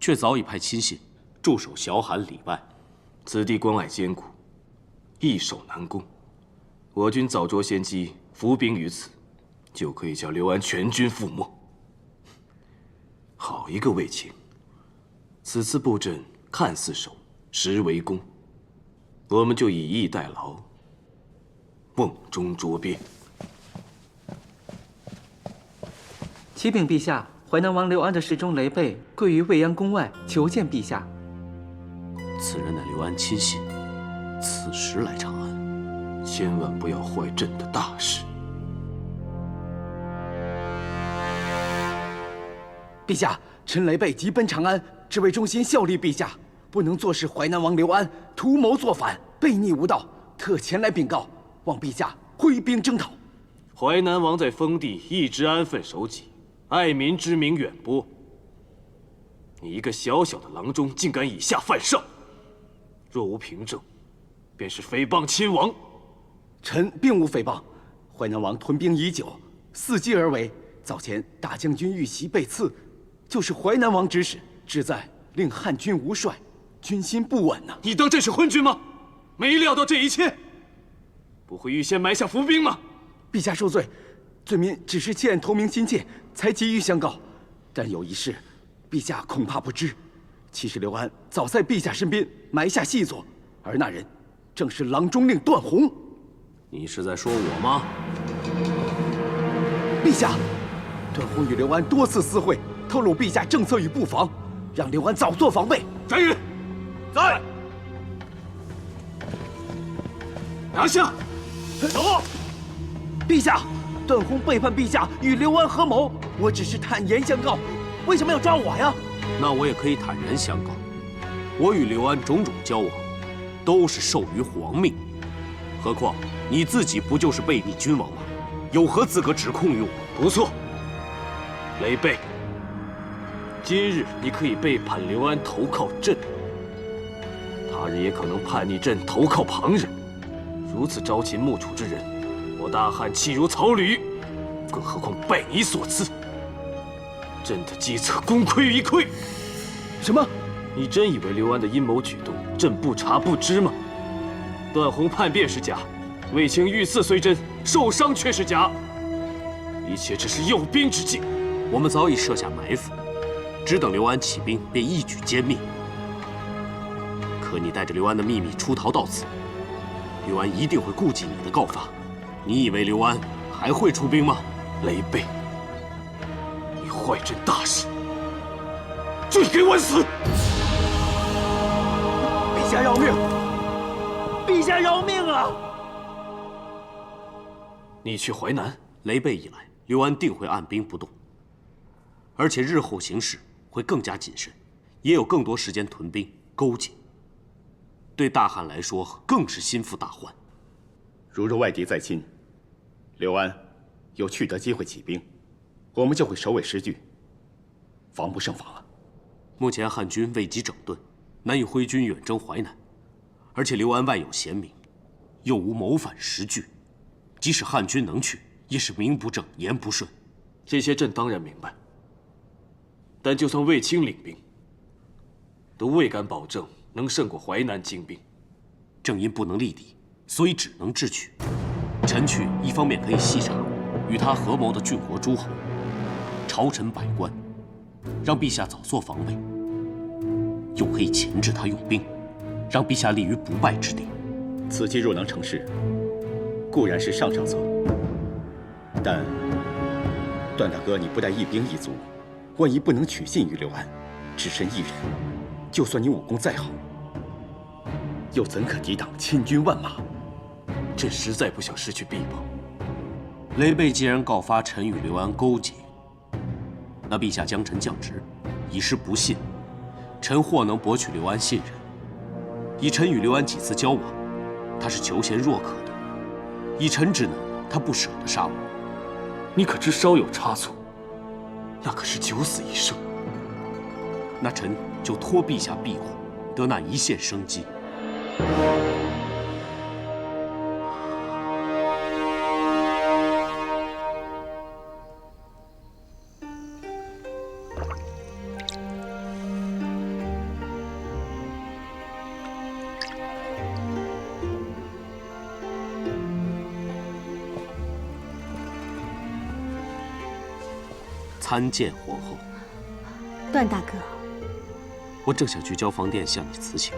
却早已派亲信驻守崤函里外。此地关隘坚固，易守难攻。我军早着先机，伏兵于此，就可以将刘安全军覆没。好一个卫青！此次布阵看似守，实为攻。我们就以逸待劳，瓮中捉鳖。启禀陛下，淮南王刘安的侍中雷贝跪于未央宫外求见陛下。此人乃刘安亲信，此时来长安，千万不要坏朕的大事。陛下，臣雷贝急奔长安，只为忠心效力陛下，不能坐视淮南王刘安图谋作反，悖逆无道，特前来禀告，望陛下挥兵征讨。淮南王在封地一直安分守己，爱民之名远播。你一个小小的郎中，竟敢以下犯上，若无凭证，便是诽谤亲王。臣并无诽谤，淮南王屯兵已久，伺机而为。早前大将军遇袭被刺，就是淮南王指使，旨在令汉军无帅，军心不稳呢。你当朕是昏君吗？没料到这一切，不会预先埋下伏兵吗？陛下恕罪，罪民只是弃暗投明心切，才急于相告。但有一事，陛下恐怕不知，其实刘安早在陛下身边埋下细作，而那人正是郎中令段宏。你是在说我吗？陛下，段宏与刘安多次私会，透露陛下政策与布防，让刘安早做防备。来人，在！拿下！走！陛下，段宏背叛陛下，与刘安合谋，我只是坦言相告，为什么要抓我呀？那我也可以坦然相告，我与刘安种种交往，都是受于皇命。何况你自己不就是背逆君王吗？有何资格指控于我？不错，雷贝，今日你可以背叛刘安投靠朕，他日也可能叛逆朕投靠旁人。如此朝秦暮楚之人，我大汉弃如草履，更何况拜你所赐，朕的计策功亏一篑。什么？你真以为刘安的阴谋举动朕不察不知吗？段宏叛变是假，卫青遇刺虽真，受伤却是假，一切只是诱兵之计。我们早已设下埋伏，只等刘安起兵，便一举歼灭。可你带着刘安的秘密出逃到此，刘安一定会顾及你的告发。你以为刘安还会出兵吗？雷贝，你坏朕大事，罪该万死！陛下饶命！陛下饶命啊！你去淮南，雷贝一来，刘安定会按兵不动，而且日后行事会更加谨慎，也有更多时间屯兵勾结。对大汉来说，更是心腹大患。如若外敌在侵，刘安有取得机会起兵，我们就会首尾失据，防不胜防了。目前汉军未及整顿，难以挥军远征淮南，而且刘安外有贤名，又无谋反实据，即使汉军能去，也是名不正言不顺。这些朕当然明白，但就算卫青领兵，都未敢保证能胜过淮南精兵。正因不能力敌，所以只能智取。臣去一方面可以细查与他合谋的郡国诸侯、朝臣百官，让陛下早做防备；又可以钳制他用兵，让陛下立于不败之地。此计若能成事，固然是上策，但段大哥，你不带一兵一卒，万一不能取信于刘安，只身一人，就算你武功再好，又怎可抵挡千军万马？朕实在不想失去臂膀。雷贝既然告发臣与刘安勾结，那陛下将臣降职，以示不信，臣或能博取刘安信任。以臣与刘安几次交往，他是求贤若渴的，以臣之能，他不舍得杀我。你可知稍有差错，那可是九死一生。那臣就托陛下庇护，得那一线生机。参见皇后。段大哥，我正想去交房殿向你辞请，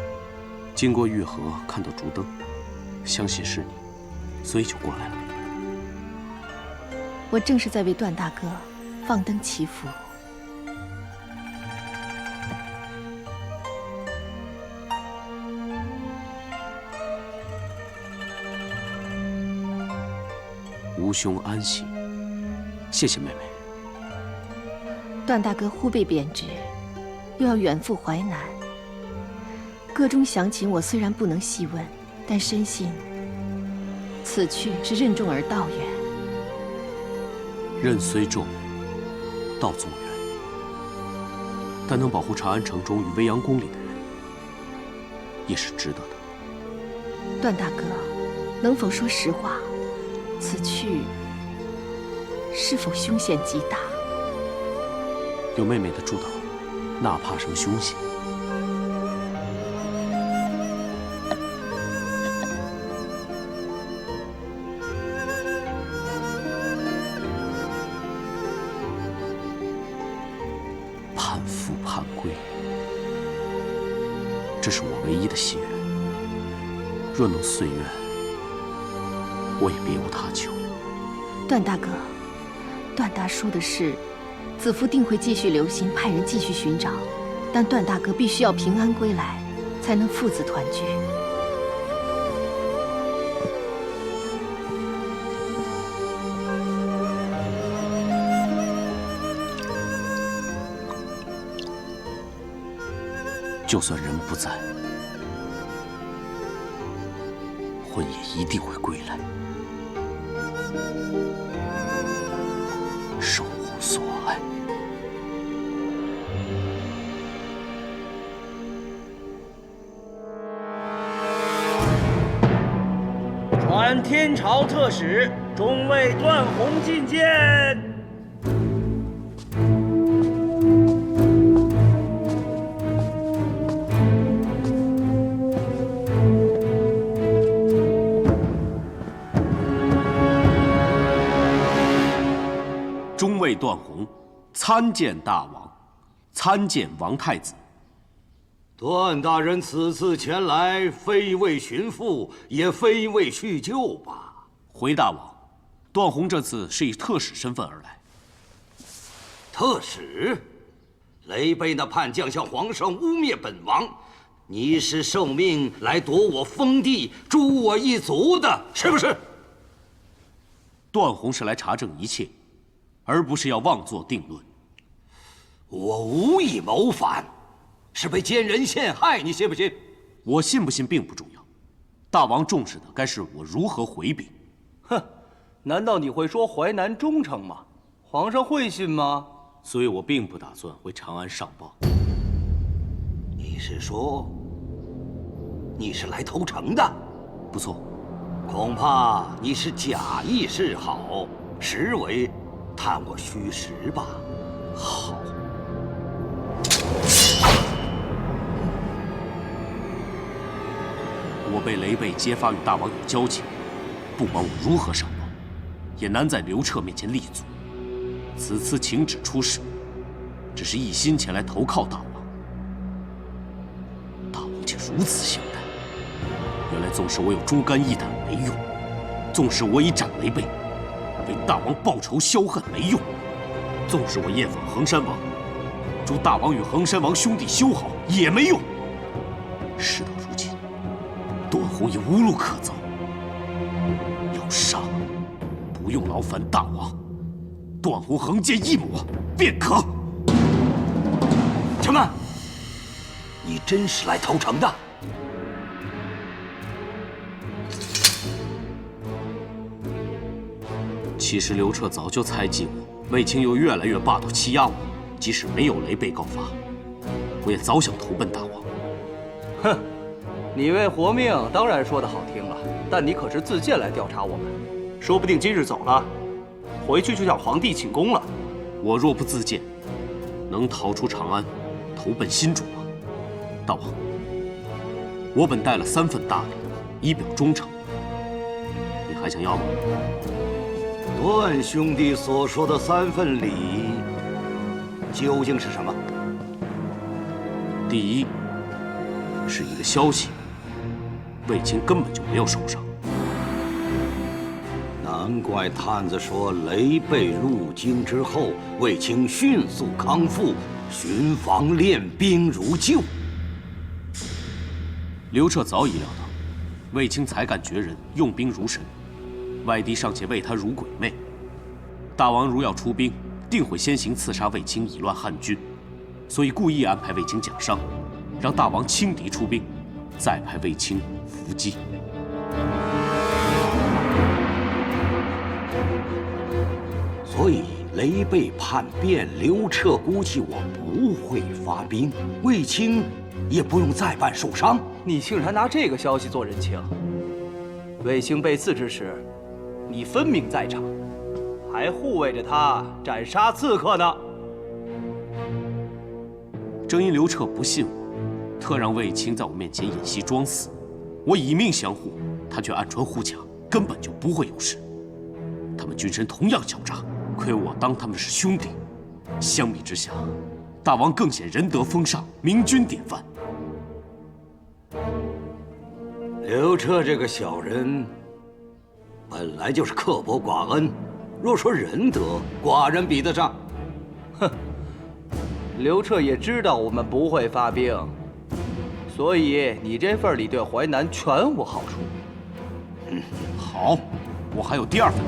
经过御河看到烛灯，相信是你，所以就过来了。我正是在为段大哥放灯祈福。吾兄安息，谢谢妹妹。段大哥忽被贬职，又要远赴淮南，个中详情我虽然不能细问，但深信此去是任重而道远。任虽重，道纵远，但能保护长安城中与未央宫里的人，也是值得的。段大哥，能否说实话？此去是否凶险极大？有妹妹的助导，哪怕什么凶险？盼父盼归，这是我唯一的心愿。若能遂愿，我也别无他求。段大哥，段大叔的事，子夫定会继续留心，派人继续寻找。但段大哥必须要平安归来，才能父子团聚。就算人不在，魂也一定会归来，守护所爱。传天朝特使中尉段宏觐见。中尉段宏参见大王，参见王太子。段大人此次前来，非为寻父，也非为叙旧吧？回大王，段宏这次是以特使身份而来。特使？雷贝那叛将向皇上污蔑本王，你是受命来夺我封地、诛我一族的，是不是？段宏是来查证一切，而不是要妄作定论。我无意谋反。是被奸人陷害，你信不信？我信不信并不重要，大王重视的该是我如何回禀。哼，难道你会说淮南忠诚吗？皇上会信吗？所以我并不打算回长安上报。你是说，你是来投诚的？不错。恐怕你是假意示好，实为探我虚实吧？好。我被雷贝揭发与大王有交情，不管我如何上报，也难在刘彻面前立足。此次请旨出使，只是一心前来投靠大王。大王却如此相待，原来纵使我有忠肝义胆没用，纵使我已斩雷贝，为大王报仇消恨没用；纵使我夜访衡山王，祝大王与衡山王兄弟修好也没用。事到如今，段宏已无路可走，要杀，不用劳烦大王，段宏横剑一抹便可。且慢，你真是来投诚的？其实刘彻早就猜忌我，卫青又越来越霸道欺压我，即使没有雷贝告发，我也早想投奔大王。哼，你为活命当然说得好听了，但你可是自荐来调查我们，说不定今日走了，回去就向皇帝请功了。我若不自荐，能逃出长安，投奔新主吗？大王，我本带了3份大礼，以表忠诚，你还想要吗？段兄弟所说的3份礼，究竟是什么？第一，是一个消息，卫青根本就没有受伤。难怪探子说雷贝入京之后，卫青迅速康复，巡防练兵如旧。刘彻早已料到，卫青才干绝人，用兵如神，外敌尚且畏他如鬼魅。大王如要出兵，定会先行刺杀卫青，以乱汉军，所以故意安排卫青讲伤，让大王轻敌出兵，再派卫青伏击。所以雷贝叛变，刘彻估计我不会发兵，卫青也不用再办受伤。你竟然拿这个消息做人情！卫青被刺之时，你分明在场，还护卫着他斩杀刺客呢。正因刘彻不信我，特让卫青在我面前演戏装死，我以命相护，他却暗穿护甲，根本就不会有事。他们军神同样狡诈，亏我当他们是兄弟。相比之下，大王更显仁德风尚，明君典范。刘彻这个小人，本来就是刻薄寡恩。若说仁德，寡人比得上。哼，刘彻也知道我们不会发兵，所以你这份礼对淮南全无好处。好，我还有第2份礼。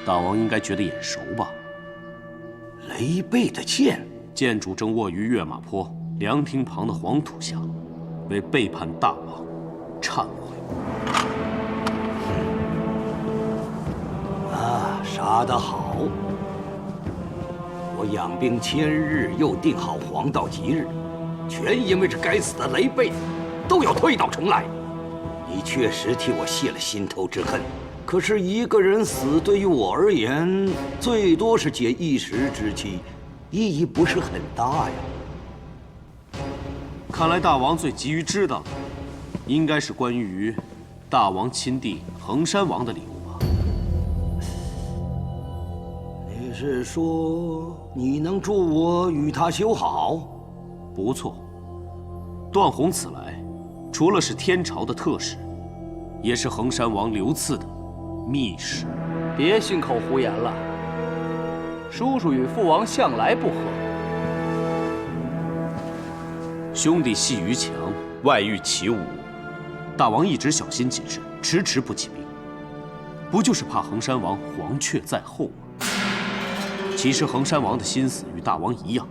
大王应该觉得眼熟吧？雷贝的剑，剑主正卧于跃马坡凉亭旁的黄土下，为背叛大王忏悔。啊，杀得好！我养兵1000日，又定好黄道吉日，全因为这该死的雷贝，都要推倒重来。你确实替我泄了心头之恨。可是一个人死，对于我而言，最多是解一时之气，意义不是很大呀。看来大王最急于知道的，应该是关于大王亲弟衡山王的礼物吧？你是说你能助我与他修好？不错。段宏此来，除了是天朝的特使，也是衡山王刘赐的密使。别信口胡言了，叔叔与父王向来不和。兄弟系于墙，外遇其侮。大王一直小心谨慎，迟迟不起兵，不就是怕衡山王黄雀在后吗？其实衡山王的心思与大王一样，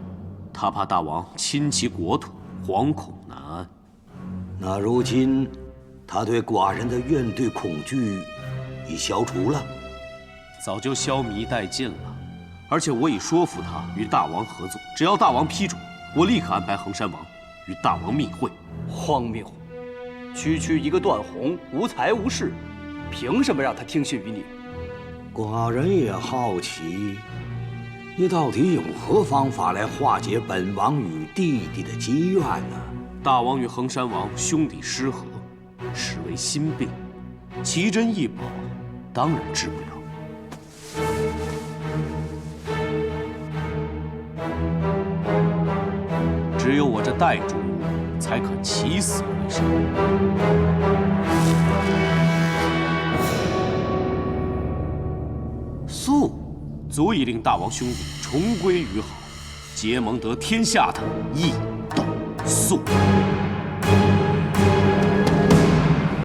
他怕大王侵其国土，惶恐难安。那如今，他对寡人的怨怼恐惧已消除了？早就消弭殆尽了。而且我已说服他与大王合作，只要大王批准，我立刻安排衡山王与大王密会。荒谬！区区一个段宏，无才无势，凭什么让他听信于你？寡人也好奇，你到底用何方法来化解本王与弟弟的积怨呢？大王与衡山王兄弟失和，实为心病，奇珍异宝当然治不了。只有我这代主才可起死回生。素足以令大王兄弟重归于好，结盟得天下的义斗素。